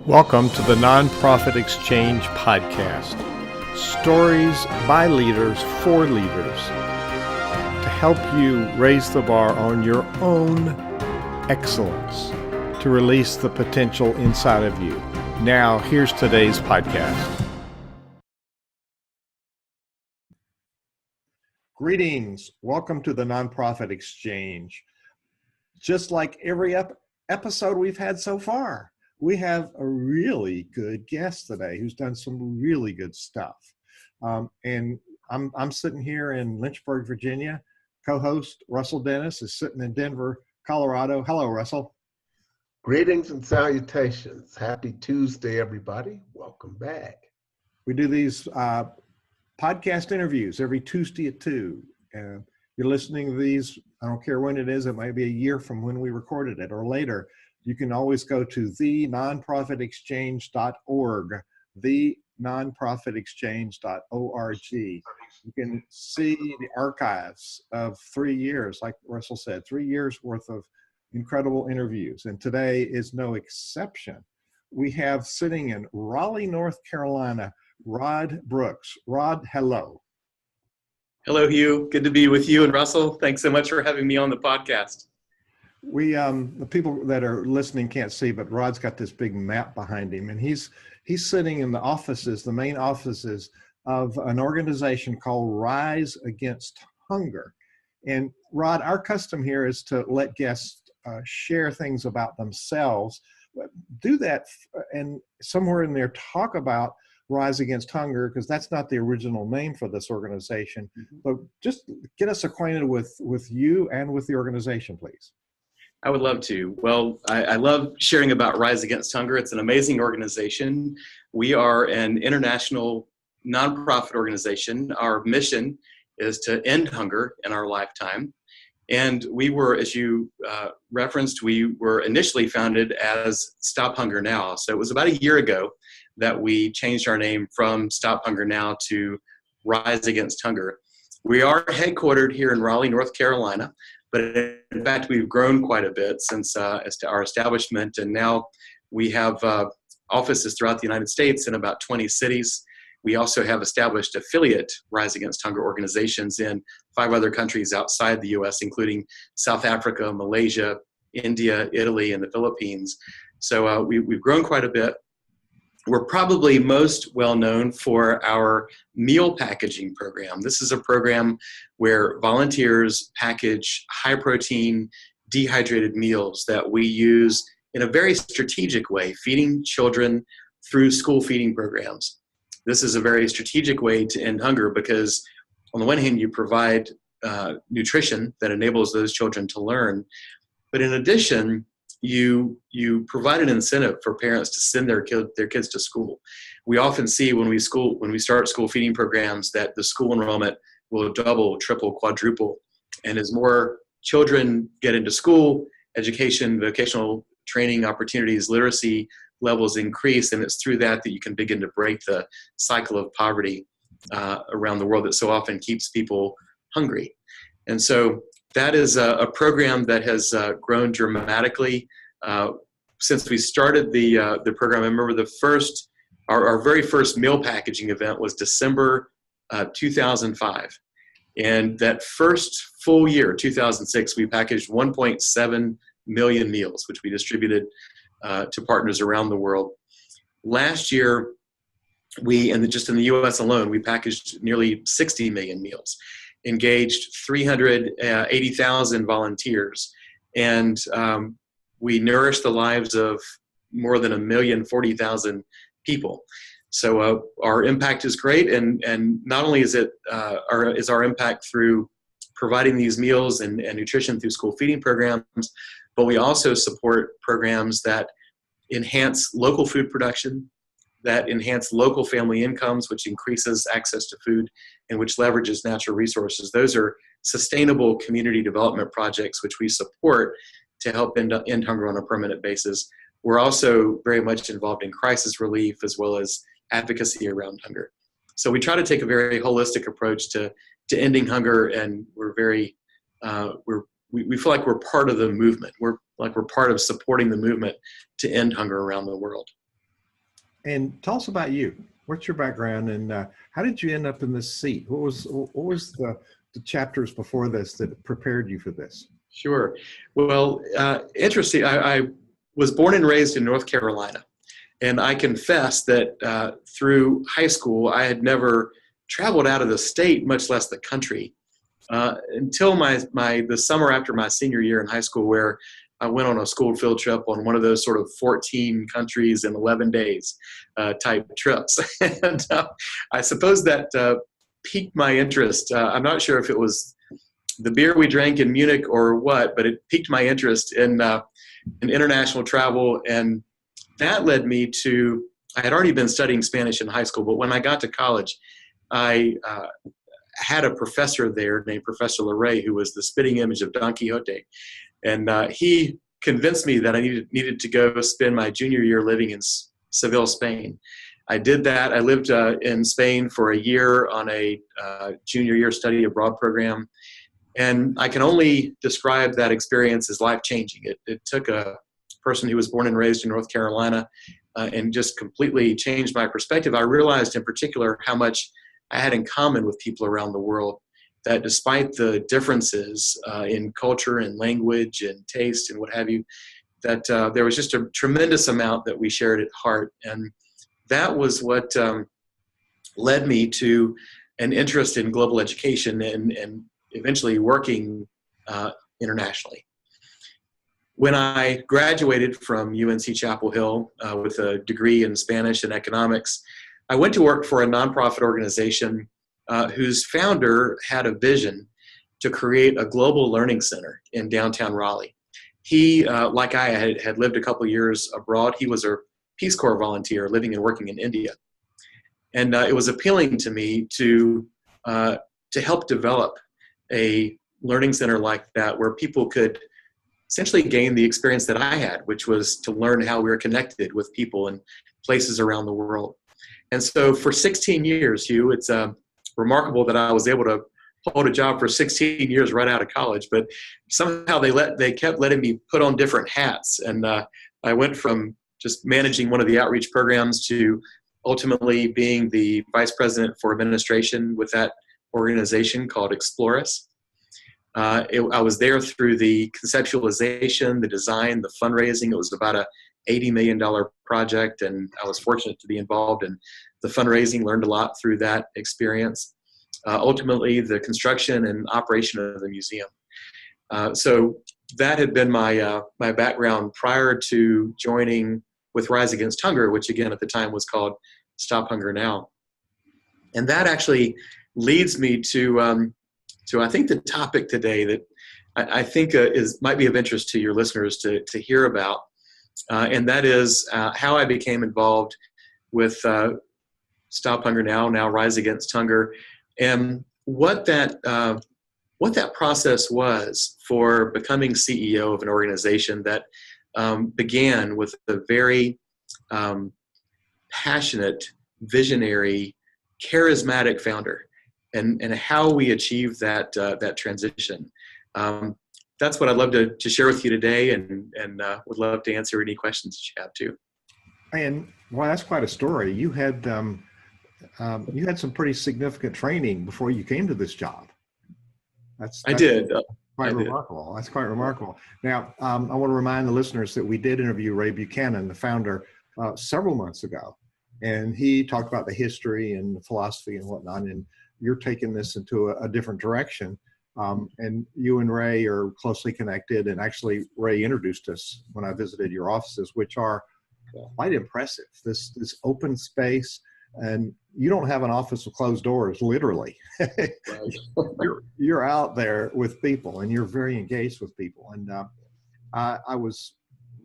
Welcome to the Nonprofit Exchange Podcast. Stories by leaders for leaders to help you raise the bar on your own excellence, to release the potential inside of you. Now, here's today's podcast. Greetings. Welcome to the Nonprofit Exchange. Just like every episode we've had so far, we have a really good guest today who's done some really good stuff. And I'm sitting here in Lynchburg, Virginia. Co-host Russell Dennis is sitting in Denver, Colorado. Hello, Russell. Greetings and salutations. Happy Tuesday, everybody. Welcome back. We do these podcast interviews every Tuesday at 2. And you're listening to these, I don't care when it is, it might be a year from when we recorded it or later. You can always go to thenonprofitexchange.org, thenonprofitexchange.org. You can see the archives of 3 years, like Russell said, 3 years worth of incredible interviews. And today is no exception. We have sitting in Raleigh, North Carolina, Rod Brooks. Rod, hello. Hello, Hugh. Good to be with you and Russell. Thanks so much for having me on the podcast. We, the people that are listening can't see, but Rod's got this big map behind him, and he's sitting in the offices, the main offices of an organization called Rise Against Hunger. And Rod, our custom here is to let guests share things about themselves. Do that, and somewhere in there talk about Rise Against Hunger, because that's not the original name for this organization. Mm-hmm. But just get us acquainted with you and with the organization, please. I would love to. Well, I love sharing about Rise Against Hunger. It's an amazing organization. We are an international nonprofit organization. Our mission is to end hunger in our lifetime. And we were, as you referenced, we were initially founded as Stop Hunger Now. So it was about a year ago that we changed our name from Stop Hunger Now to Rise Against Hunger. We are headquartered here in Raleigh, North Carolina. But in fact, we've grown quite a bit since our establishment, and now we have offices throughout the United States in about 20 cities. We also have established affiliate Rise Against Hunger organizations in 5 other countries outside the U.S., including South Africa, Malaysia, India, Italy, and the Philippines. So we've grown quite a bit. We're probably most well known for our meal packaging program. This is a program where volunteers package high protein, dehydrated meals that we use in a very strategic way, feeding children through school feeding programs. This is a very strategic way to end hunger because on the one hand, you provide nutrition that enables those children to learn. But in addition, you provide an incentive for parents to send their kids to school. We often see when we start school feeding programs that the school enrollment will double, triple, quadruple. And as more children get into school, education, vocational training opportunities, literacy levels increase, and it's through that you can begin to break the cycle of poverty around the world that so often keeps people hungry. And so that is a program that has grown dramatically since we started the program. I remember our very first meal packaging event was December 2005, and that first full year, 2006, we packaged 1.7 million meals, which we distributed to partners around the world. Last year, just in the U.S. alone, we packaged nearly 60 million meals. Engaged 380,000 volunteers, and we nourished the lives of more than 1,040,000 people. So our impact is great, and not only is our impact through providing these meals and nutrition through school feeding programs, but we also support programs that enhance local food production, that enhance local family incomes, which increases access to food and which leverages natural resources. Those are sustainable community development projects which we support to help end hunger on a permanent basis. We're also very much involved in crisis relief as well as advocacy around hunger. So we try to take a very holistic approach to ending hunger, and we're very we feel like we're part of the movement. We're part of supporting the movement to end hunger around the world. And tell us about you. What's your background, and how did you end up in this seat? What was the chapters before this that prepared you for this? Sure. Well, interesting. I was born and raised in North Carolina, and I confess that through high school, I had never traveled out of the state, much less the country, until the summer after my senior year in high school, where I went on a school field trip on one of those sort of 14 countries in 11 days type trips. And I suppose that piqued my interest. I'm not sure if it was the beer we drank in Munich or what, but it piqued my interest in international travel. And that led me I had already been studying Spanish in high school, but when I got to college, I had a professor there named Professor Larrey, who was the spitting image of Don Quixote. And he convinced me that I needed to go spend my junior year living in Seville, Spain. I did that. I lived in Spain for a year on a junior year study abroad program. And I can only describe that experience as life-changing. It took a person who was born and raised in North Carolina and just completely changed my perspective. I realized in particular how much I had in common with people around the world, that despite the differences in culture and language and taste and what have you, that there was just a tremendous amount that we shared at heart. And that was what led me to an interest in global education and eventually working internationally. When I graduated from UNC Chapel Hill with a degree in Spanish and economics, I went to work for a nonprofit organization whose founder had a vision to create a global learning center in downtown Raleigh. He, like I, had lived a couple years abroad. He was a Peace Corps volunteer living and working in India. And it was appealing to me to help develop a learning center like that, where people could essentially gain the experience that I had, which was to learn how we were connected with people and places around the world. And so for 16 years, Hugh, it's remarkable that I was able to hold a job for 16 years right out of college, but somehow they kept letting me put on different hats. And I went from just managing one of the outreach programs to ultimately being the vice president for administration with that organization called Explorus. I was there through the conceptualization, the design, the fundraising. It was about a $80 million project, and I was fortunate to be involved in the fundraising, learned a lot through that experience. Ultimately, the construction and operation of the museum. So that had been my background prior to joining with Rise Against Hunger, which again at the time was called Stop Hunger Now. And that actually leads me to I think the topic today that I think might be of interest to your listeners to hear about. And that is how I became involved with Stop Hunger now Rise Against Hunger, and what that process was for becoming CEO of an organization that began with a very passionate, visionary, charismatic founder, and how we achieved that transition. That's what I'd love to share with you today, and would love to answer any questions that you have too. And well, that's quite a story. You had some pretty significant training before you came to this job. I did. Quite remarkable. That's quite remarkable. Now, I want to remind the listeners that we did interview Ray Buchanan, the founder, several months ago, and he talked about the history and the philosophy and whatnot. And you're taking this into a different direction. And you and Ray are closely connected. And actually, Ray introduced us when I visited your offices, which are quite impressive. This open space, and you don't have an office with closed doors, literally. You're out there with people, and you're very engaged with people. And I was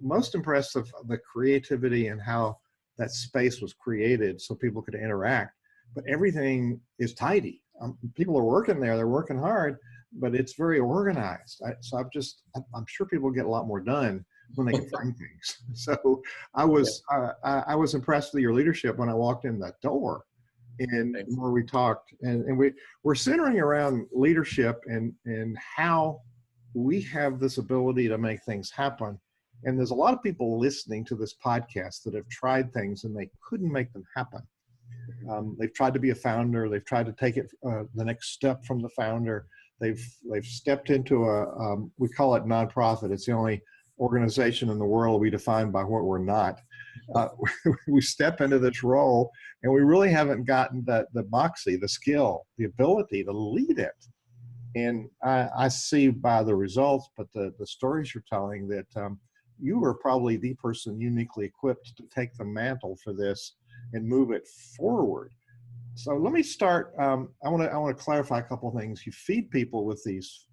most impressed of the creativity and how that space was created so people could interact. But everything is tidy. People are working there; they're working hard, but it's very organized. I'm sure people get a lot more done when they can find things. So I was impressed with your leadership when I walked in that door, and where we talked, and we're centering around leadership and how we have this ability to make things happen And there's a lot of people listening to this podcast that have tried things and they couldn't make them happen. They've tried to be a founder. They've tried to take it the next step from the founder. They've stepped into we call it nonprofit. It's the only organization in the world we define by what we're not. We step into this role and we really haven't gotten the moxie, the skill, the ability to lead it. And I see by the results, but the stories you're telling that you are probably the person uniquely equipped to take the mantle for this and move it forward. So let me start. I want to clarify a couple of things. You feed people with this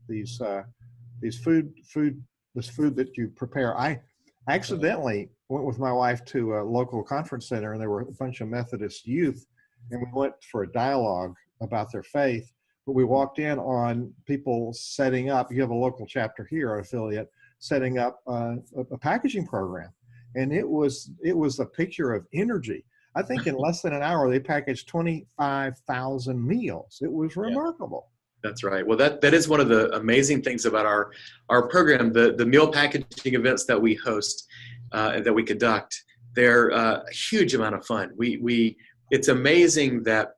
food that you prepare. I accidentally went with my wife to a local conference center, and there were a bunch of Methodist youth, and we went for a dialogue about their faith. But we walked in on people setting up. You have a local chapter here, an affiliate, setting up a packaging program, and it was a picture of energy. I think in less than an hour, they packaged 25,000 meals. It was remarkable. That's right. Well, that is one of the amazing things about our program, the meal packaging events that we host, that we conduct. They're a huge amount of fun. It's amazing that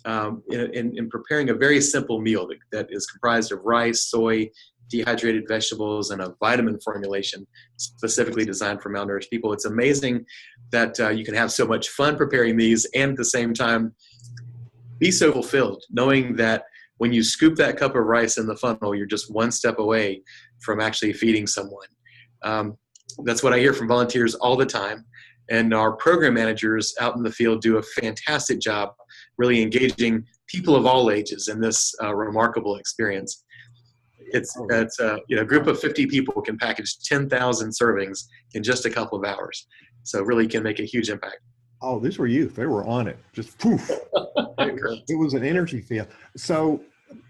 in preparing a very simple meal that is comprised of rice, soy, dehydrated vegetables, and a vitamin formulation specifically designed for malnourished people. It's amazing that you can have so much fun preparing these and at the same time be so fulfilled, knowing that when you scoop that cup of rice in the funnel, you're just one step away from actually feeding someone. That's what I hear from volunteers all the time. And our program managers out in the field do a fantastic job really engaging people of all ages in this remarkable experience. It's a group of 50 people can package 10,000 servings in just a couple of hours. So really can make a huge impact. Oh, these were youth. They were on it. Just poof. It was an energy field. So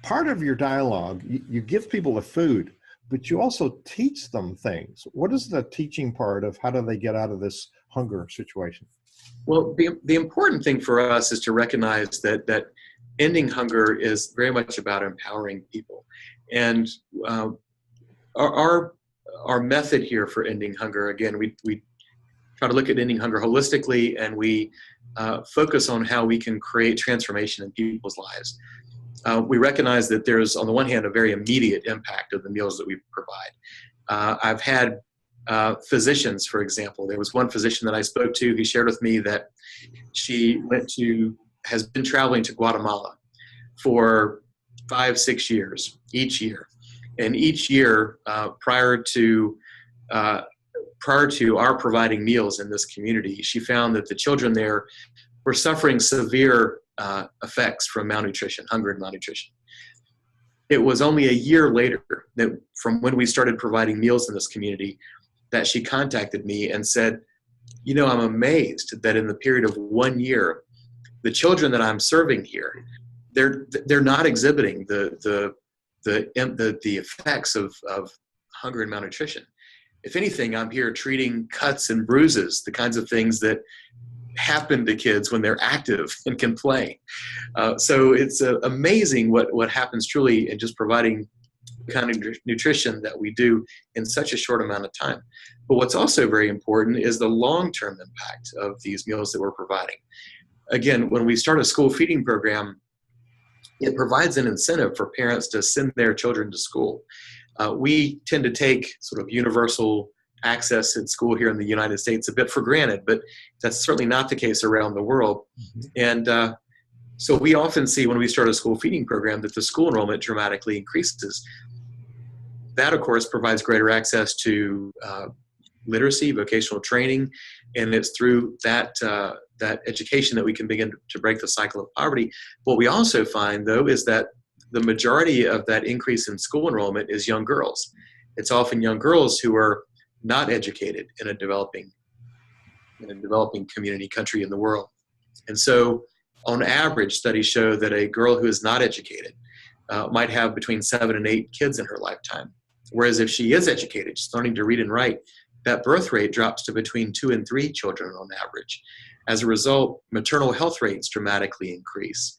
part of your dialogue, you give people the food, but you also teach them things. What is the teaching part of how do they get out of this hunger situation? Well, the important thing for us is to recognize that ending hunger is very much about empowering people. And our method here for ending hunger, again, we try to look at ending hunger holistically, and we focus on how we can create transformation in people's lives. We recognize that there's, on the one hand, a very immediate impact of the meals that we provide. I've had physicians, for example. There was one physician that I spoke to who shared with me that she has been traveling to Guatemala for 5-6 years each year. And each year, prior to our providing meals in this community, she found that the children there were suffering severe effects from malnutrition, hunger and malnutrition. It was only a year later that from when we started providing meals in this community that she contacted me and said, I'm amazed that in the period of 1 year, the children that I'm serving here, they're not exhibiting the effects of hunger and malnutrition. If anything, I'm here treating cuts and bruises, the kinds of things that happen to kids when they're active and can play. So it's amazing what happens truly in just providing the kind of nutrition that we do in such a short amount of time. But what's also very important is the long-term impact of these meals that we're providing. Again, when we start a school feeding program, it provides an incentive for parents to send their children to school. We tend to take sort of universal access in school here in the United States a bit for granted, but that's certainly not the case around the world. Mm-hmm. And so we often see when we start a school feeding program that the school enrollment dramatically increases. That, of course, provides greater access to literacy, vocational training, and it's through that education that we can begin to break the cycle of poverty. What we also find, though, is that the majority of that increase in school enrollment is young girls. It's often young girls who are not educated in a developing community, country in the world. And so on average, studies show that a girl who is not educated might have between 7 and 8 kids in her lifetime. Whereas if she is educated, she's learning to read and write, that birth rate drops to between 2 and 3 children on average. As a result, maternal health rates dramatically increase.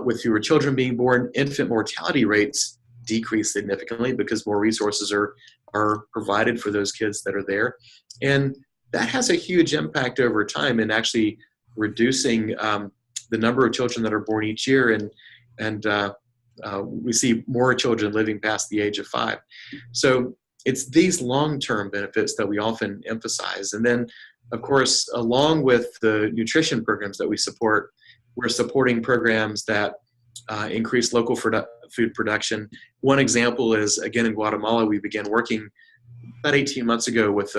With fewer children being born, infant mortality rates decrease significantly because more resources are are provided for those kids that are there. And that has a huge impact over time in actually reducing the number of children that are born each year. And we see more children living past the age of 5. So it's these long-term benefits that we often emphasize. And then, of course, along with the nutrition programs that we support, we're supporting programs that increase local food production. One example is, again, in Guatemala, we began working about 18 months ago with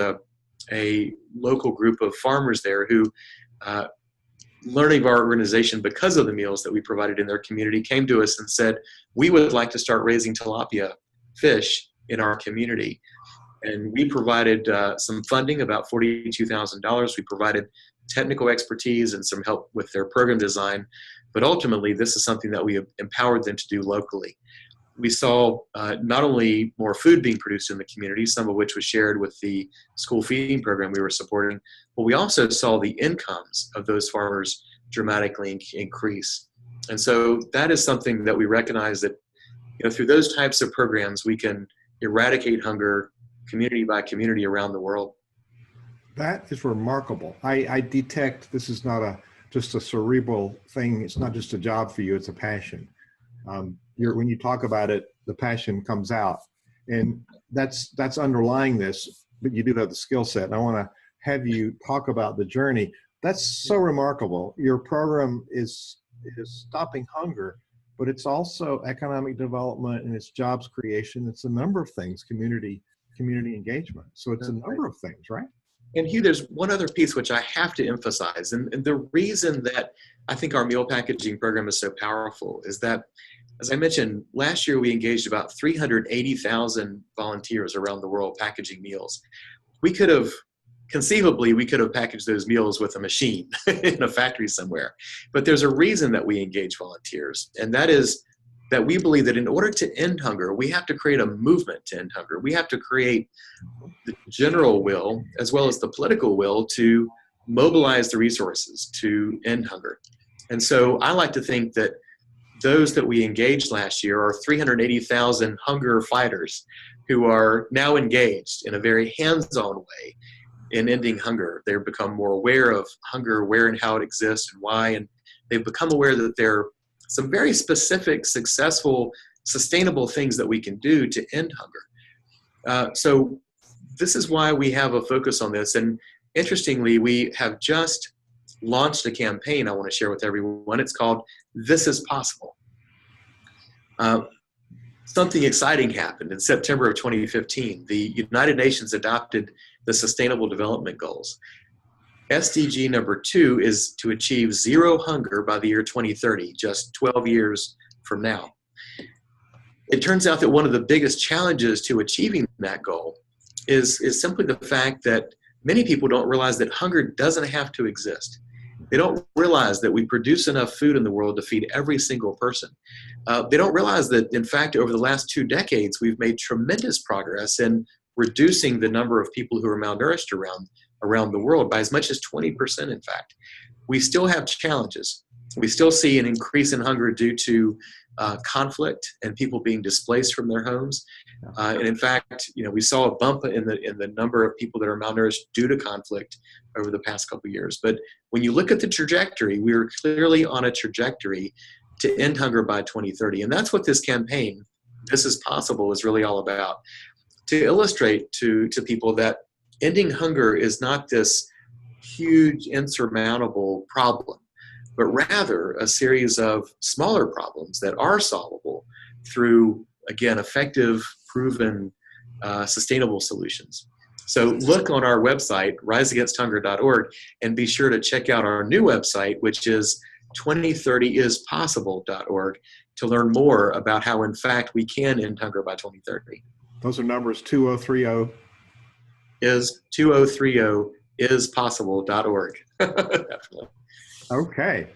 a local group of farmers there who, learning of our organization because of the meals that we provided in their community, came to us and said, we would like to start raising tilapia fish in our community. And we provided some funding, about $42,000. We provided technical expertise and some help with their program design. But ultimately, this is something that we empowered them to do locally. We saw not only more food being produced in the community, some of which was shared with the school feeding program we were supporting, but we also saw the incomes of those farmers dramatically increase. And so that is something that we recognize that, through those types of programs, we can eradicate hunger community by community around the world. That is remarkable. I detect this is not just a cerebral thing. It's not just a job for you, it's a passion. When you talk about it, the passion comes out, and that's underlying this, but you do have the skill set. And I want to have you talk about the journey. That's so remarkable. Your program is stopping hunger, but it's also economic development, and it's jobs creation. It's a number of things, community engagement. So it's a number of things, right? And Hugh, there's one other piece which I have to emphasize. And the reason that I think our meal packaging program is so powerful is that, as I mentioned, last year we engaged about 380,000 volunteers around the world packaging meals. We could have packaged those meals with a machine in a factory somewhere. But there's a reason that we engage volunteers, and that is that we believe that in order to end hunger, we have to create a movement to end hunger. We have to create the general will as well as the political will to mobilize the resources to end hunger. And so I like to think that those that we engaged last year are 380,000 hunger fighters who are now engaged in a very hands-on way in ending hunger. They've become more aware of hunger, where and how it exists and why, and they've become aware that there are some very specific, successful, sustainable things that we can do to end hunger. So this is why we have a focus on this. And interestingly, we have just launched a campaign I want to share with everyone. It's called This is Possible. Something exciting happened in September of 2015. The United Nations adopted the Sustainable Development Goals. SDG number 2 is to achieve zero hunger by the year 2030, just 12 years from now. It turns out that one of the biggest challenges to achieving that goal is simply the fact that many people don't realize that hunger doesn't have to exist. They don't realize that we produce enough food in the world to feed every single person. They don't realize that, in fact, over the last 2 decades, we've made tremendous progress in reducing the number of people who are malnourished around the world by as much as 20%, in fact. We still have challenges. We still see an increase in hunger due to conflict and people being displaced from their homes. And in fact, we saw a bump in the number of people that are malnourished due to conflict over the past couple of years. But when you look at the trajectory, we are clearly on a trajectory to end hunger by 2030. And that's what this campaign, This is Possible, is really all about. To illustrate to people that ending hunger is not this huge, insurmountable problem, but rather a series of smaller problems that are solvable through, again, effective, proven, sustainable solutions. So look on our website, riseagainsthunger.org, and be sure to check out our new website, which is 2030ispossible.org, to learn more about how, in fact, we can end hunger by 2030. Those are numbers 2030. Is 2030ispossible.org. Definitely. Okay.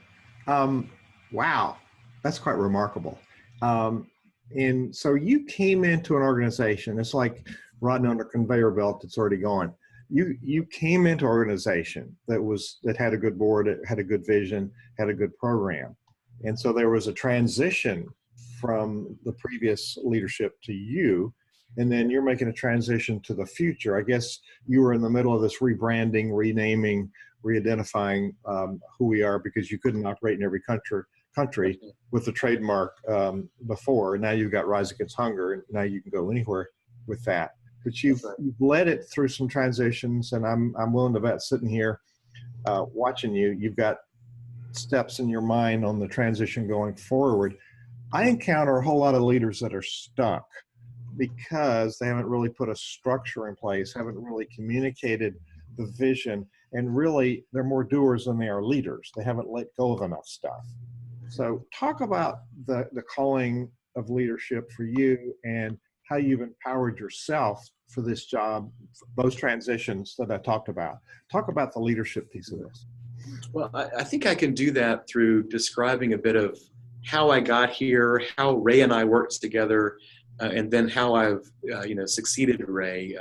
Wow. That's quite remarkable. And so you came into an organization, it's like riding on a conveyor belt that's already gone. You came into an organization that had a good board, it had a good vision, had a good program. And so there was a transition from the previous leadership to you. and then you're making a transition to the future. I guess you were in the middle of this rebranding, renaming, re-identifying who we are, because you couldn't operate in every country with the trademark before. Now you've got Rise Against Hunger, and now you can go anywhere with that. But you've led it through some transitions, and I'm willing to bet, sitting here watching you, you've got steps in your mind on the transition going forward. I encounter a whole lot of leaders that are stuck because they haven't really put a structure in place, haven't really communicated the vision, and really they're more doers than they are leaders. They haven't let go of enough stuff. So talk about the calling of leadership for you and how you've empowered yourself for this job, those transitions that I talked about. Talk about the leadership piece of this. Well, I think I can do that through describing a bit of how I got here, how Ray and I worked together, and then how I've succeeded Ray,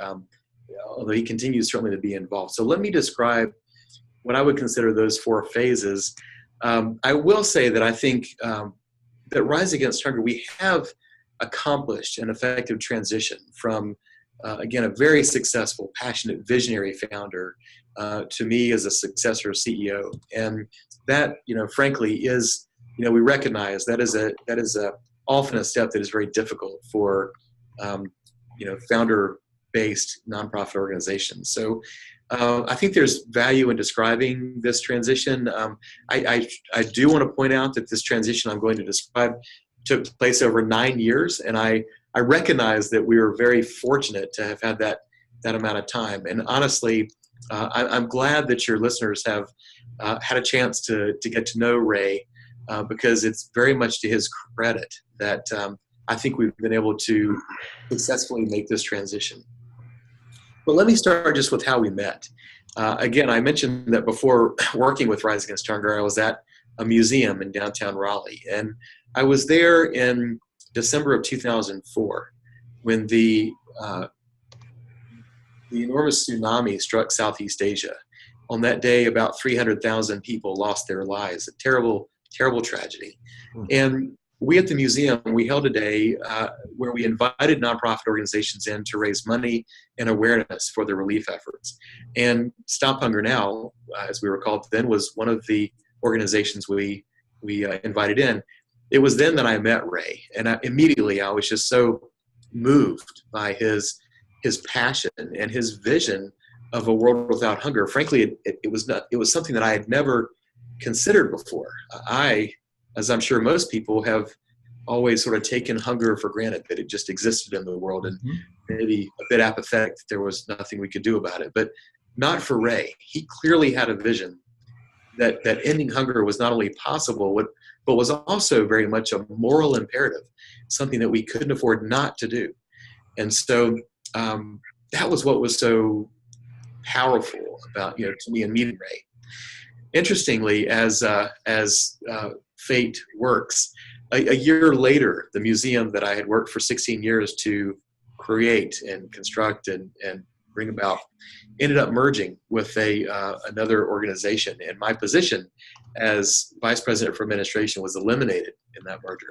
although he continues certainly to be involved. So let me describe what I would consider those 4 phases. I will say that I think that Rise Against Hunger, we have accomplished an effective transition from, again, a very successful, passionate, visionary founder to me as a successor CEO. And that, frankly, is, we recognize that is often a step that is very difficult for, founder-based nonprofit organizations. So I think there's value in describing this transition. I do want to point out that this transition I'm going to describe took place over 9 years, and I recognize that we were very fortunate to have had that amount of time. And honestly, I'm glad that your listeners have had a chance to get to know Ray, because it's very much to his credit that I think we've been able to successfully make this transition. But let me start just with how we met. Again, I mentioned that before working with Rise Against Hunger, I was at a museum in downtown Raleigh. And I was there in December of 2004 when the enormous tsunami struck Southeast Asia. On that day, about 300,000 people lost their lives, a terrible, terrible tragedy. And we at the museum, we held a day where we invited nonprofit organizations in to raise money and awareness for the relief efforts. And Stop Hunger Now, as we were called then, was one of the organizations we invited in. It was then that I met Ray, and immediately I was just so moved by his passion and his vision of a world without hunger. Frankly, it was something that I had never considered before. I, as I'm sure most people, have always sort of taken hunger for granted, that it just existed in the world, and maybe a bit apathetic that there was nothing we could do about it. But not for Ray. He clearly had a vision that ending hunger was not only possible, but was also very much a moral imperative, something that we couldn't afford not to do. And so that was what was so powerful about, to me, and meeting Ray. Interestingly, as fate works, a year later, the museum that I had worked for 16 years to create and construct and bring about ended up merging with another organization, and my position as vice president for administration was eliminated in that merger.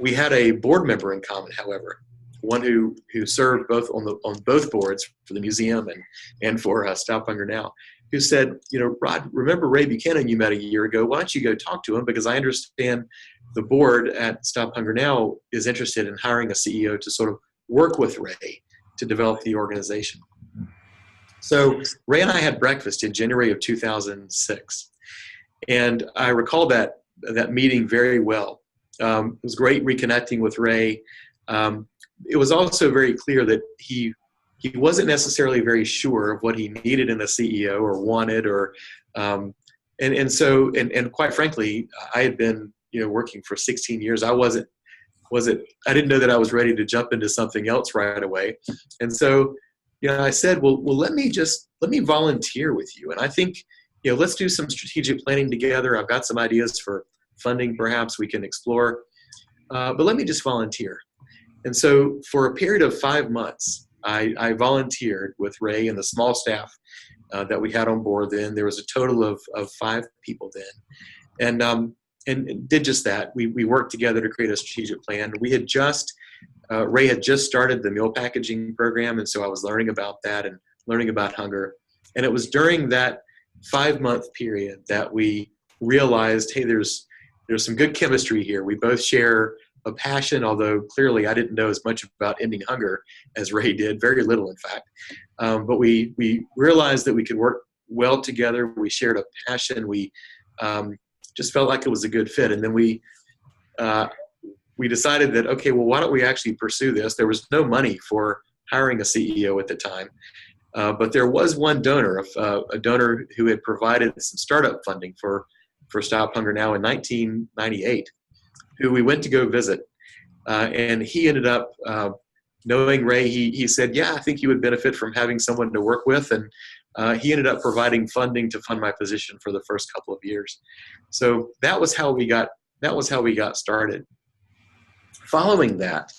We had a board member in common, however, one who served both on both boards for the museum and for Stop Hunger Now, who said, Rod, remember Ray Buchanan you met a year ago? Why don't you go talk to him? Because I understand the board at Stop Hunger Now is interested in hiring a CEO to sort of work with Ray to develop the organization. So Ray and I had breakfast in January of 2006. And I recall that meeting very well. It was great reconnecting with Ray. It was also very clear that he wasn't necessarily very sure of what he needed in a CEO or wanted, or and quite frankly, I had been working for 16 years. I didn't know that I was ready to jump into something else right away. And so I said, well, let me volunteer with you. And I think, let's do some strategic planning together. I've got some ideas for funding perhaps we can explore, but let me just volunteer. And so for a period of 5 months, I volunteered with Ray and the small staff that we had on board then. There was a total of 5 people then. and did just that. We worked together to create a strategic plan. We had just Ray had just started the meal packaging program, and so I was learning about that and learning about hunger. And it was during that 5-month period that we realized, hey, there's some good chemistry here. We both share a passion, although clearly I didn't know as much about ending hunger as Ray did, very little in fact. But we realized that we could work well together. We shared a passion. We just felt like it was a good fit. And then we decided that, okay, well, why don't we actually pursue this? There was no money for hiring a CEO at the time. But there was one donor, a donor who had provided some startup funding for Stop Hunger Now in 1998, who we went to go visit. And he ended up knowing Ray. He said, yeah, I think you would benefit from having someone to work with. And he ended up providing funding to fund my position for the first couple of years. So that was how we got started. Following that,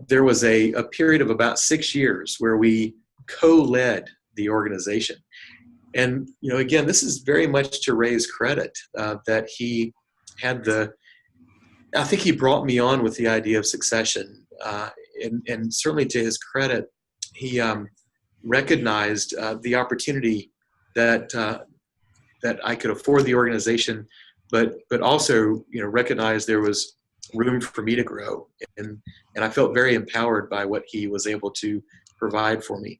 there was a period of about 6 years where we co-led the organization. And, again, this is very much to Ray's credit that he had I think he brought me on with the idea of succession. And certainly to his credit, he recognized the opportunity that I could afford the organization, but also, recognized there was room for me to grow. And I felt very empowered by what he was able to provide for me.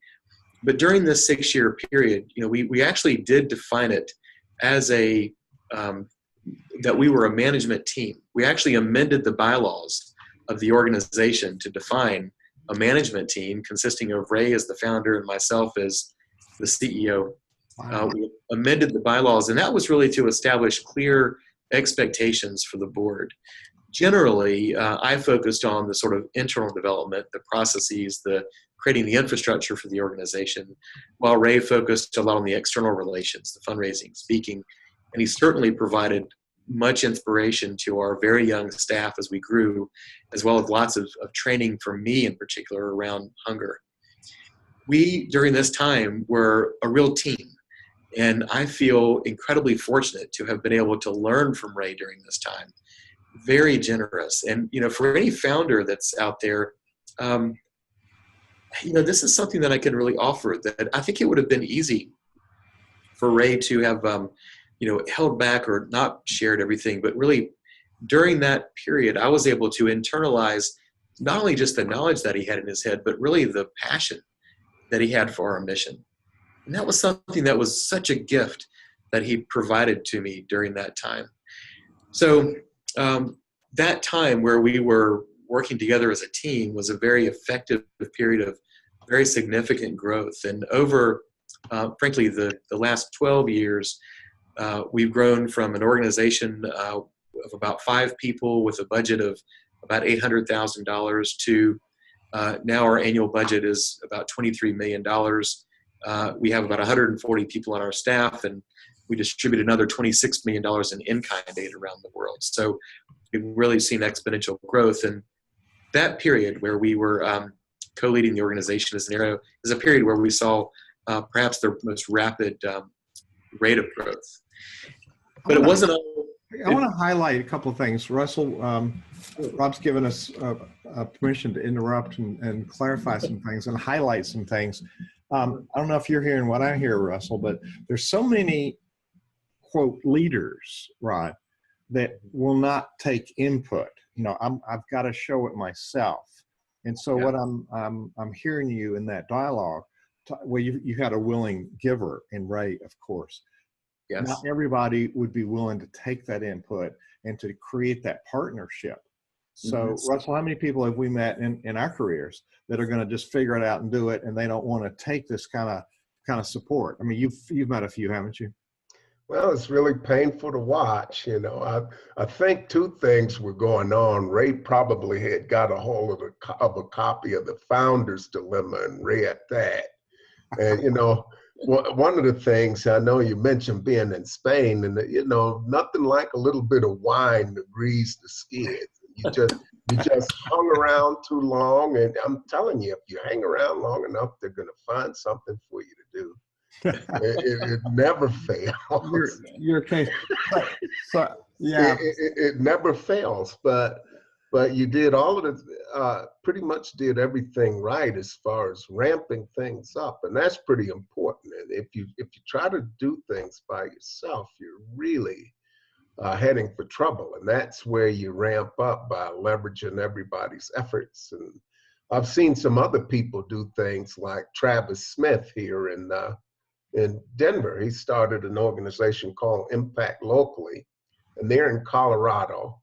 But during this 6-year period, we actually did define it as that we were a management team. We actually amended the bylaws of the organization to define a management team consisting of Ray as the founder and myself as the CEO. Wow. We amended the bylaws, and that was really to establish clear expectations for the board. Generally, I focused on the sort of internal development, the processes, the creating the infrastructure for the organization, while Ray focused a lot on the external relations, the fundraising, speaking, and he certainly provided much inspiration to our very young staff as we grew, as well as lots of training for me in particular around hunger. We, during this time, were a real team, and I feel incredibly fortunate to have been able to learn from Ray during this time. Very generous. And, for any founder that's out there, this is something that I can really offer, that I think it would have been easy for Ray to have, held back or not shared everything. But really, during that period, I was able to internalize not only just the knowledge that he had in his head, but really the passion that he had for our mission. And that was something that was such a gift that he provided to me during that time. So that time where we were working together as a team was a very effective period of very significant growth. And over, frankly, the last 12 years, we've grown from an organization of about 5 people with a budget of about $800,000 to now our annual budget is about $23 million. We have about 140 people on our staff, and we distribute another $26 million in in-kind aid around the world. So we've really seen exponential growth. And that period where we were co-leading the organization is a period where we saw perhaps the most rapid rate of growth. But it wasn't I want to highlight a couple of things. Russell, Rob's given us permission to interrupt and clarify some things and highlight some things. I don't know if you're hearing what I hear, Russell, but there's so many, quote, leaders, Rod, that will not take input. I've got to show it myself. And so what I'm hearing you in that dialogue, well, you had a willing giver in Ray, of course. Yes. Not everybody would be willing to take that input and to create that partnership. So, Russell, how many people have we met in our careers that are going to just figure it out and do it, and they don't want to take this kind of support? I mean, you've met a few, haven't you? Well, it's really painful to watch. I think 2 things were going on. Ray probably had got a hold of a copy of The Founder's Dilemma and read that. And, one of the things, I know you mentioned being in Spain, and nothing like a little bit of wine to grease the skids. You just hung around too long, and I'm telling you, if you hang around long enough, they're going to find something for you to do. It never fails. Your case. So Yeah. It never fails, but you did all of the pretty much did everything right as far as ramping things up, and that's pretty important. And if you try to do things by yourself, you're really heading for trouble, and that's where you ramp up by leveraging everybody's efforts. And I've seen some other people do things like Travis Smith here in Denver. He started an organization called Impact Locally, and they're in Colorado.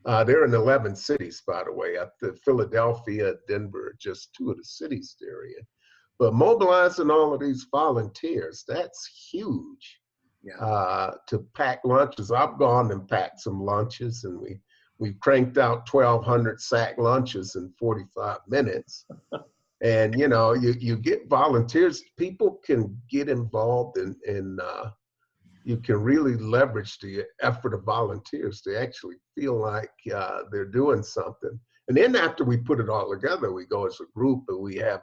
They're in 11 cities, by the way. Philadelphia, Denver, just two of the cities they're in. But mobilizing all of these volunteers, that's huge. To pack lunches. I've gone and packed some lunches, and we cranked out 1,200 sack lunches in 45 minutes. And you get volunteers. People can get involved, and you can really leverage the effort of volunteers to actually feel like they're doing something. And then after we put it all together, we go as a group and we have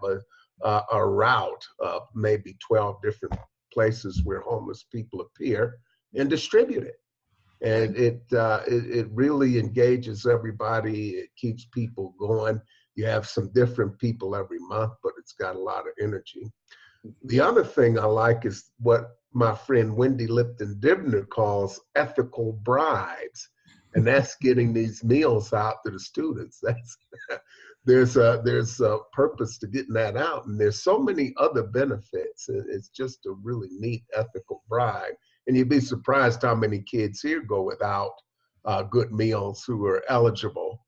a route of maybe 12 different places where homeless people appear and distribute it. And it really engages everybody. It keeps people going. You have some different people every month, but it's got a lot of energy. The other thing I like is what my friend Wendy Lipton Dibner calls ethical bribes. And that's getting these meals out to the students. There's a purpose to getting that out, and there's so many other benefits. It's just a really neat ethical bribe, and you'd be surprised how many kids here go without good meals who are eligible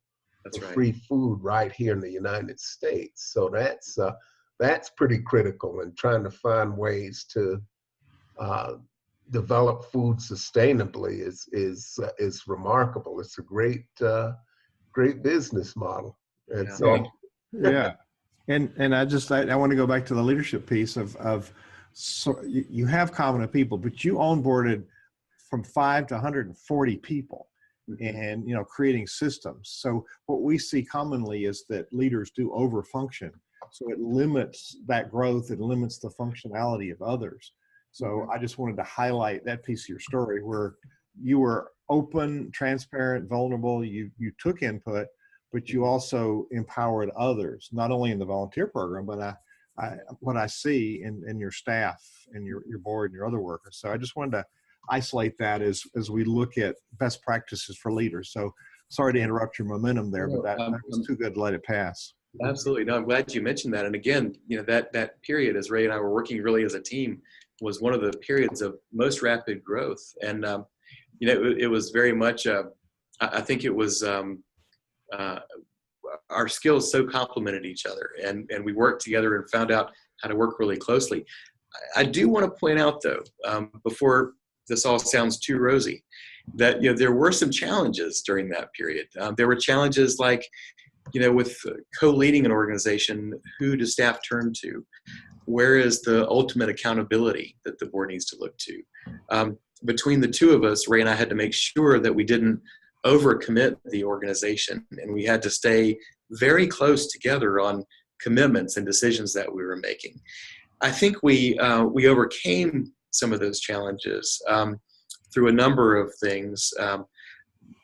for free food right here in the United States. So that's pretty critical, and trying to find ways to develop food sustainably is remarkable. It's a great business model. And so, yeah. And I want to go back to the leadership piece of so you have competent people, but you onboarded from 5 to 140 people, and creating systems. So what we see commonly is that leaders do overfunction. So it limits that growth, it limits the functionality of others. So I just wanted to highlight that piece of your story where you were open, transparent, vulnerable, you took input, but you also empowered others, not only in the volunteer program, but what I see in your staff and your board and your other workers. So I just wanted to isolate that as we look at best practices for leaders. So sorry to interrupt your momentum there, but that was too good to let it pass. Absolutely. No, I'm glad you mentioned that. And again, that period, as Ray and I were working really as a team, was one of the periods of most rapid growth. And, it was very much, I think it was, our skills so complemented each other, and we worked together and found out how to work really closely. I do want to point out, though, before this all sounds too rosy, that there were some challenges during that period. There were challenges like, with co-leading an organization, who does staff turn to? Where is the ultimate accountability that the board needs to look to? Between the two of us, Ray and I had to make sure that we didn't overcommit the organization, and we had to stay very close together on commitments and decisions that we were making. I think we overcame some of those challenges through a number of things.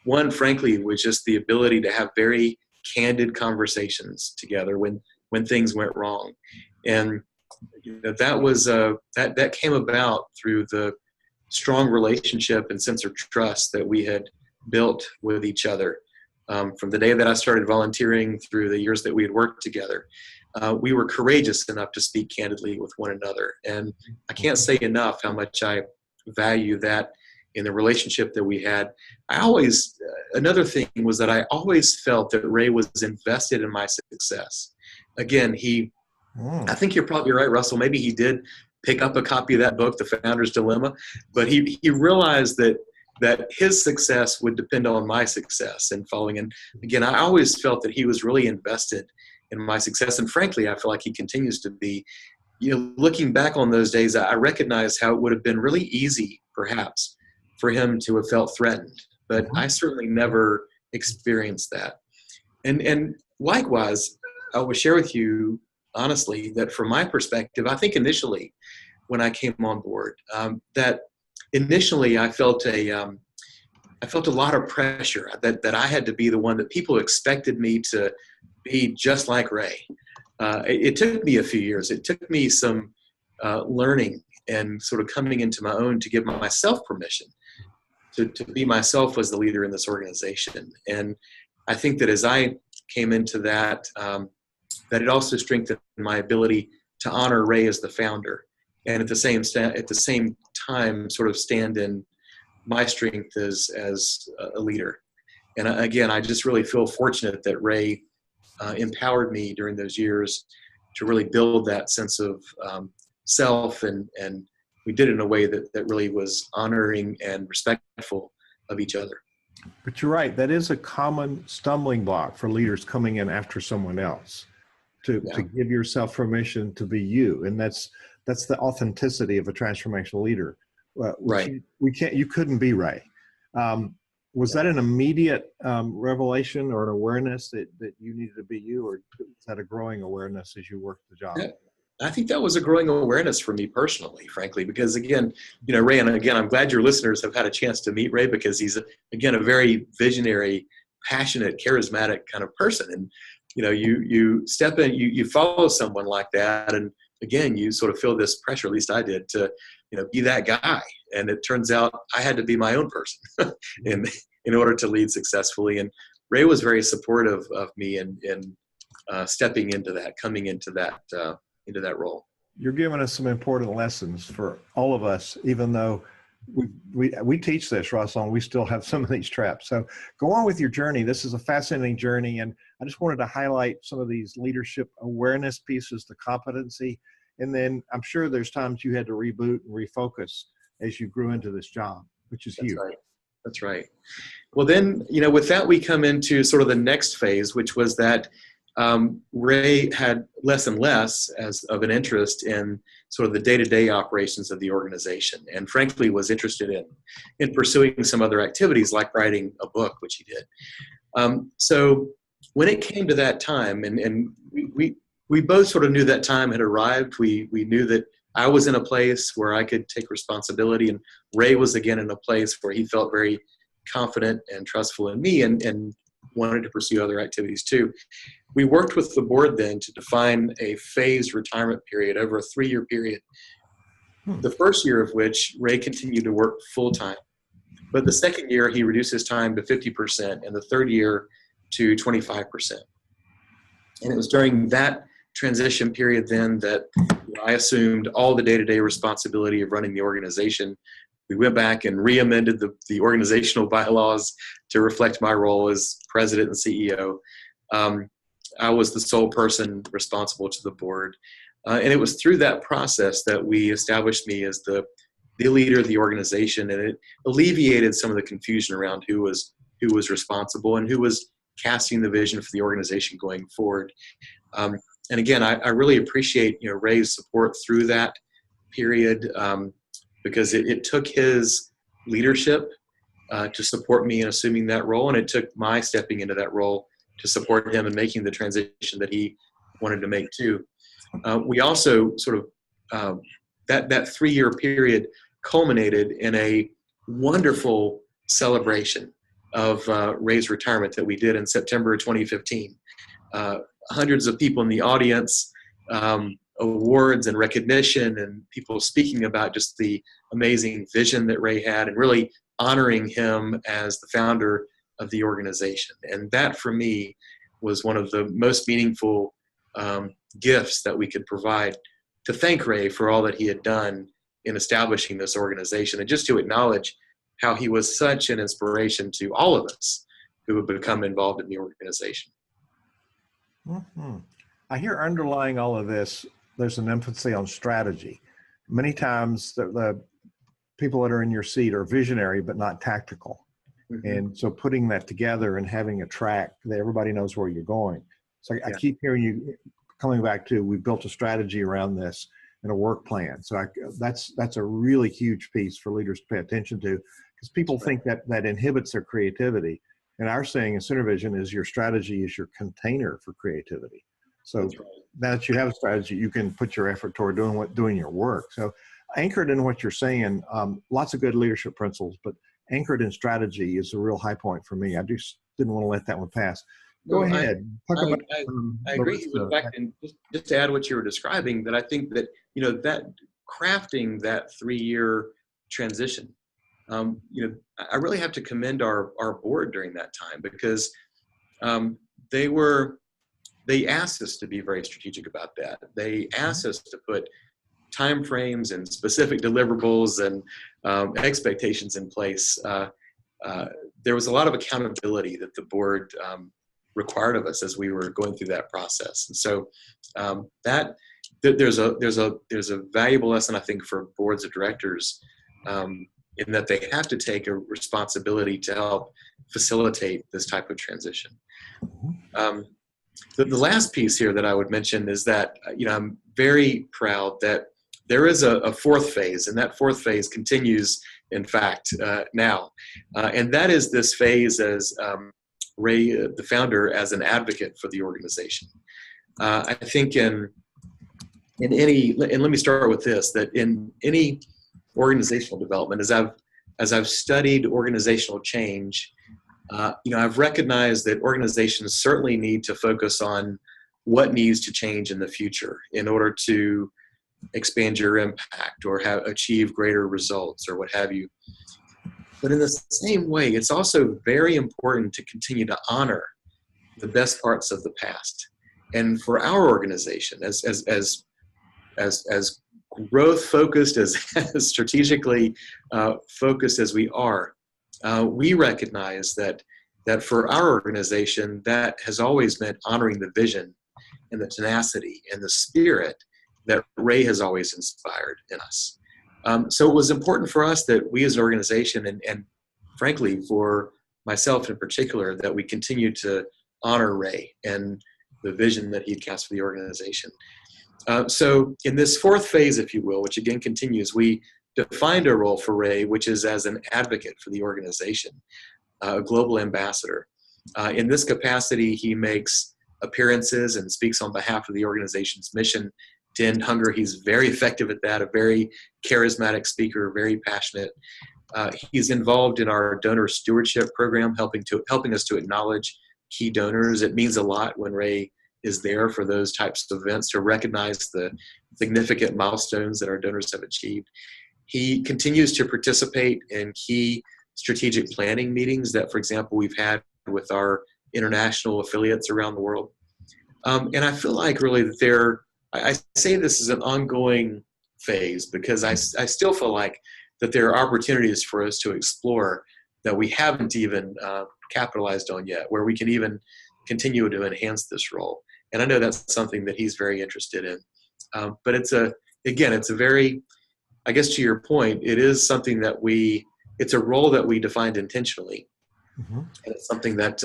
One, frankly, was just the ability to have very candid conversations together when things went wrong, and that was that came about through the strong relationship and sense of trust that we had built with each other from the day that I started volunteering through the years that we had worked together. We were courageous enough to speak candidly with one another, and I can't say enough how much I value that in the relationship that we had. Another thing was that I always felt that Ray was invested in my success. Again, I think you're probably right, Russell. Maybe he did pick up a copy of that book, The Founder's Dilemma, but he realized that his success would depend on my success and following. And again, I always felt that he was really invested in my success. And frankly, I feel like he continues to be. Looking back on those days, I recognize how it would have been really easy, perhaps, for him to have felt threatened. But I certainly never experienced that. And likewise, I will share with you honestly that from my perspective, I think initially when I came on board, that initially I felt I felt a lot of pressure that I had to be the one that people expected me to be just like Ray. It took me a few years. It took me some learning and sort of coming into my own to give myself permission to be myself as the leader in this organization. And I think that as I came into that, that it also strengthened my ability to honor Ray as the founder, and at the same time sort of stand in my strength as a leader. And again, I just really feel fortunate that Ray empowered me during those years to really build that sense of self, and we did it in a way that really was honoring and respectful of each other. But you're right, that is a common stumbling block for leaders coming in after someone else, to give yourself permission to be you. And that's the authenticity of a transformational leader. Right. You couldn't be Ray. Was that an immediate revelation or an awareness that you needed to be you, or is that a growing awareness as you worked the job? Yeah. I think that was a growing awareness for me personally, frankly, because again, Ray, and again, I'm glad your listeners have had a chance to meet Ray, because he's again a very visionary, passionate, charismatic kind of person. And you step in, you follow someone like that, and again, you sort of feel this pressure, at least I did, to be that guy. And it turns out I had to be my own person in order to lead successfully. And Ray was very supportive of me in stepping into that, coming into that role. You're giving us some important lessons for all of us, even though we teach this, Russell, and we still have some of these traps. So go on with your journey. This is a fascinating journey, and I just wanted to highlight some of these leadership awareness pieces, the competency, and then I'm sure there's times you had to reboot and refocus as you grew into this job, which is huge. Right. That's right. Well, then, with that, we come into sort of the next phase, which was that Ray had less and less of an interest in sort of the day-to-day operations of the organization, and frankly was interested in pursuing some other activities like writing a book, which he did. So when it came to that time, and we both sort of knew that time had arrived, we knew that I was in a place where I could take responsibility, and Ray was again in a place where he felt very confident and trustful in me, and wanted to pursue other activities too. We worked with the board then to define a phased retirement period over a 3-year period. The first year of which Ray continued to work full-time, but the second year he reduced his time to 50%, and the third year to 25%. And it was during that transition period then that I assumed all the day-to-day responsibility of running the organization. We went back and re-amended the organizational bylaws to reflect my role as president and CEO. I was the sole person responsible to the board. And it was through that process that we established me as the leader of the organization, and it alleviated some of the confusion around who was responsible and who was casting the vision for the organization going forward. And again, I really appreciate Ray's support through that period, because it took his leadership to support me in assuming that role, and it took my stepping into that role to support him and making the transition that he wanted to make too. We also sort of, that 3-year period culminated in a wonderful celebration of Ray's retirement that we did in September 2015. Hundreds of people in the audience, awards and recognition, and people speaking about just the amazing vision that Ray had, and really honoring him as the founder of the organization. And that for me was one of the most meaningful gifts that we could provide to thank Ray for all that he had done in establishing this organization, and just to acknowledge how he was such an inspiration to all of us who have become involved in the organization. Mm-hmm. I hear underlying all of this, there's an emphasis on strategy. Many times the people that are in your seat are visionary but not tactical. Mm-hmm. And so putting that together and having a track that everybody knows where you're going. So I keep hearing you coming back to, we built a strategy around this and a work plan. So that's a really huge piece for leaders to pay attention to, because people think that inhibits their creativity. And our saying in SynerVision is your strategy is your container for creativity. So now that you have a strategy, you can put your effort toward doing your work. So anchored in what you're saying, lots of good leadership principles, but anchored in strategy is a real high point for me. I just didn't want to let that one pass. Go No, ahead. Talk about I the agree. rest In of fact, and just to add what you were describing, that I think that, that crafting that 3-year transition, I really have to commend our board during that time, because they asked us to be very strategic about that. They asked us to put time frames and specific deliverables and expectations in place. There was a lot of accountability that the board required of us as we were going through that process, and so there's a valuable lesson, I think, for boards of directors, in that they have to take a responsibility to help facilitate this type of transition. The last piece here that I would mention is that I'm very proud that there is a fourth phase, and that fourth phase continues, in fact, now. And that is this phase as Ray, the founder, as an advocate for the organization. I think in any, and let me start with this, that in any organizational development, as I've studied organizational change, I've recognized that organizations certainly need to focus on what needs to change in the future in order to expand your impact or achieve greater results or what have you. But in the same way, it's also very important to continue to honor the best parts of the past. And for our organization, as growth focused, as strategically focused as we are, we recognize that for our organization, that has always meant honoring the vision and the tenacity and the spirit that Ray has always inspired in us. So it was important for us that we as an organization, and frankly for myself in particular, that we continue to honor Ray and the vision that he cast for the organization. So in this fourth phase, if you will, which again continues, we defined a role for Ray, which is as an advocate for the organization, a global ambassador. In this capacity, he makes appearances and speaks on behalf of the organization's mission to end hunger. He's very effective at that, a very charismatic speaker, very passionate. He's involved in our donor stewardship program, helping us to acknowledge key donors. It means a lot when Ray is there for those types of events to recognize the significant milestones that our donors have achieved. He continues to participate in key strategic planning meetings that, for example, we've had with our international affiliates around the world. And I feel like really that I say this is an ongoing phase because I still feel like that there are opportunities for us to explore that we haven't even capitalized on yet, where we can even continue to enhance this role. And I know that's something that he's very interested in. But it's a very, I guess to your point, it is something that it's a role that we defined intentionally. Mm-hmm. And it's something that,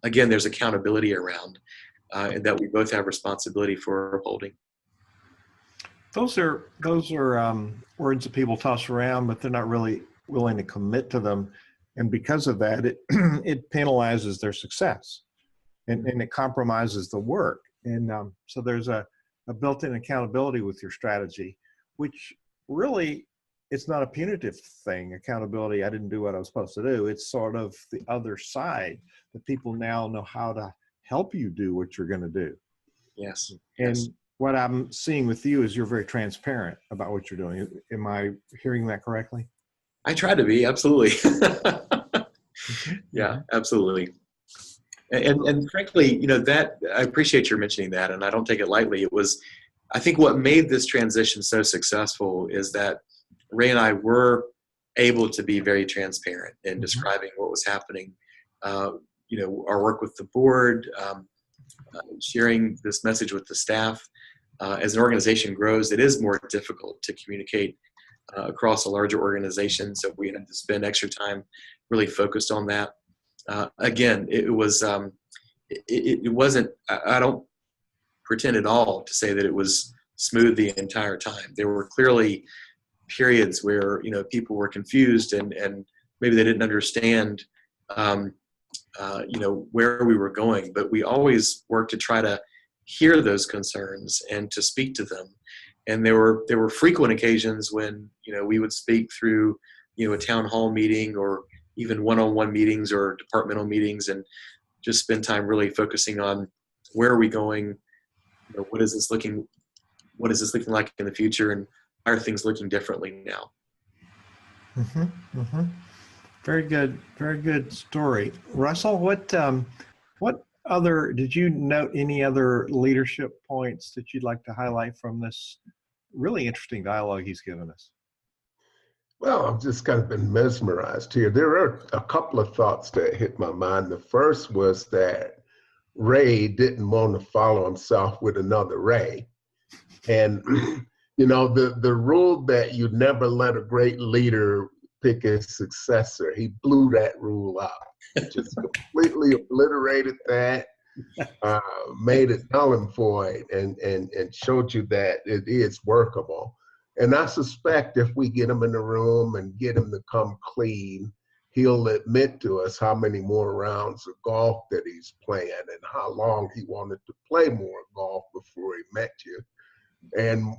again, there's accountability around and that we both have responsibility for upholding. Those are words that people toss around, but they're not really willing to commit to them. And because of that, it penalizes their success and it compromises the work. And so there's a built-in accountability with your strategy, which really, it's not a punitive thing. Accountability, I didn't do what I was supposed to do. It's sort of the other side that people now know how to help you do what you're going to do. Yes. And what I'm seeing with you is you're very transparent about what you're doing. Am I hearing that correctly? I try to be, absolutely. Yeah, absolutely. And frankly, that I appreciate your mentioning that, and I don't take it lightly. I think what made this transition so successful is that Ray and I were able to be very transparent in describing what was happening. Our work with the board, sharing this message with the staff. As an organization grows, it is more difficult to communicate across a larger organization. So we had to spend extra time really focused on that. Again, it wasn't, I don't pretend at all to say that it was smooth the entire time. There were clearly periods where, people were confused and maybe they didn't understand, where we were going, but we always worked to try to hear those concerns and to speak to them. And there were frequent occasions when, we would speak through, a town hall meeting or even one-on-one meetings or departmental meetings, and just spend time really focusing on where are we going, what is this looking like in the future, and how are things looking differently now? Mm-hmm, mm-hmm. Very good story. Russell, what other, did you note any other leadership points that you'd like to highlight from this really interesting dialogue he's given us? Well, I've just kind of been mesmerized here. There are a couple of thoughts that hit my mind. The first was that Ray didn't want to follow himself with another Ray. And, the rule that you never let a great leader pick his successor, he blew that rule up. Just completely obliterated that, made it null and void, and showed you that it is workable. And I suspect if we get him in the room and get him to come clean, he'll admit to us how many more rounds of golf that he's playing and how long he wanted to play more golf before he met you. And,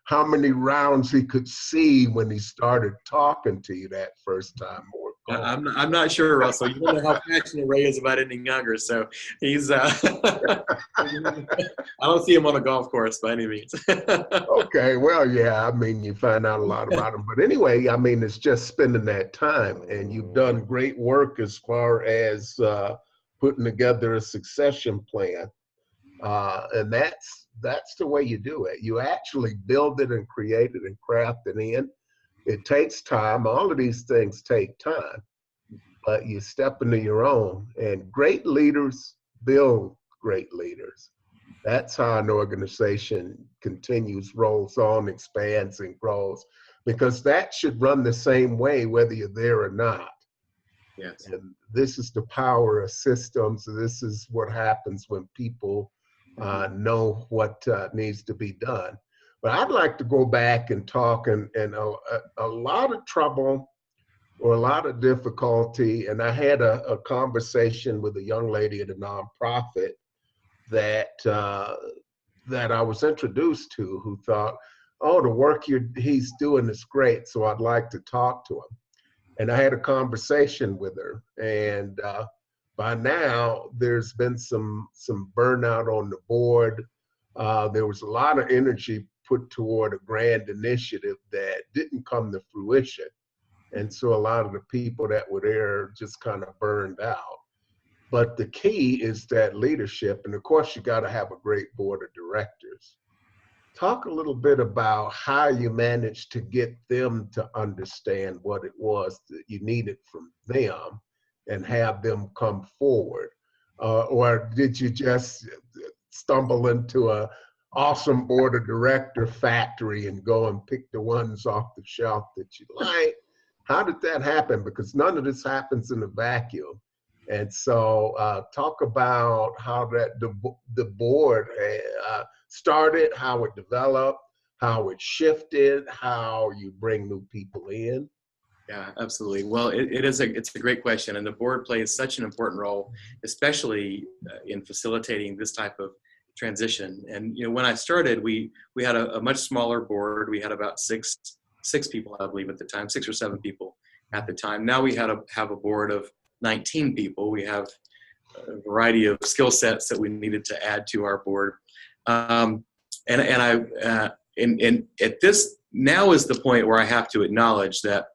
how many rounds he could see when he started talking to you that first time more golf. I'm not sure, Russell. You don't know how passionate Ray is about ending younger, so he's I don't see him on a golf course by any means. Okay, well, yeah, you find out a lot about him. But anyway, it's just spending that time, and you've done great work as far as putting together a succession plan. And that's the way you do it. You actually build it and create it and craft it in. It takes time. All of these things take time, but you step into your own. And great leaders build great leaders. That's how an organization continues, rolls on, expands, and grows, because that should run the same way whether you're there or not. Yes. And this is the power of systems. This is what happens when people know what needs to be done. But I'd like to go back and talk and a lot of trouble or a lot of difficulty. And I had a conversation with a young lady at a nonprofit that I was introduced to, who thought, oh, the work he's doing is great, so I'd like to talk to him. And I had a conversation with her, and by now, there's been some burnout on the board. There was a lot of energy put toward a grand initiative that didn't come to fruition. And so a lot of the people that were there just kind of burned out. But the key is that leadership. And of course, you got to have a great board of directors. Talk a little bit about how you managed to get them to understand what it was that you needed from them and have them come forward? Or did you just stumble into a awesome board of director factory and go and pick the ones off the shelf that you like? How did that happen? Because none of this happens in a vacuum. And so talk about how the board started, how it developed, how it shifted, how you bring new people in. Yeah, absolutely. Well, it's a great question, and the board plays such an important role, especially in facilitating this type of transition. And when I started, we had a much smaller board. We had about six people, I believe, at the time, 6 or 7 people at the time. Now we have a board of 19 people. We have a variety of skill sets that we needed to add to our board, and at this now is the point where I have to acknowledge that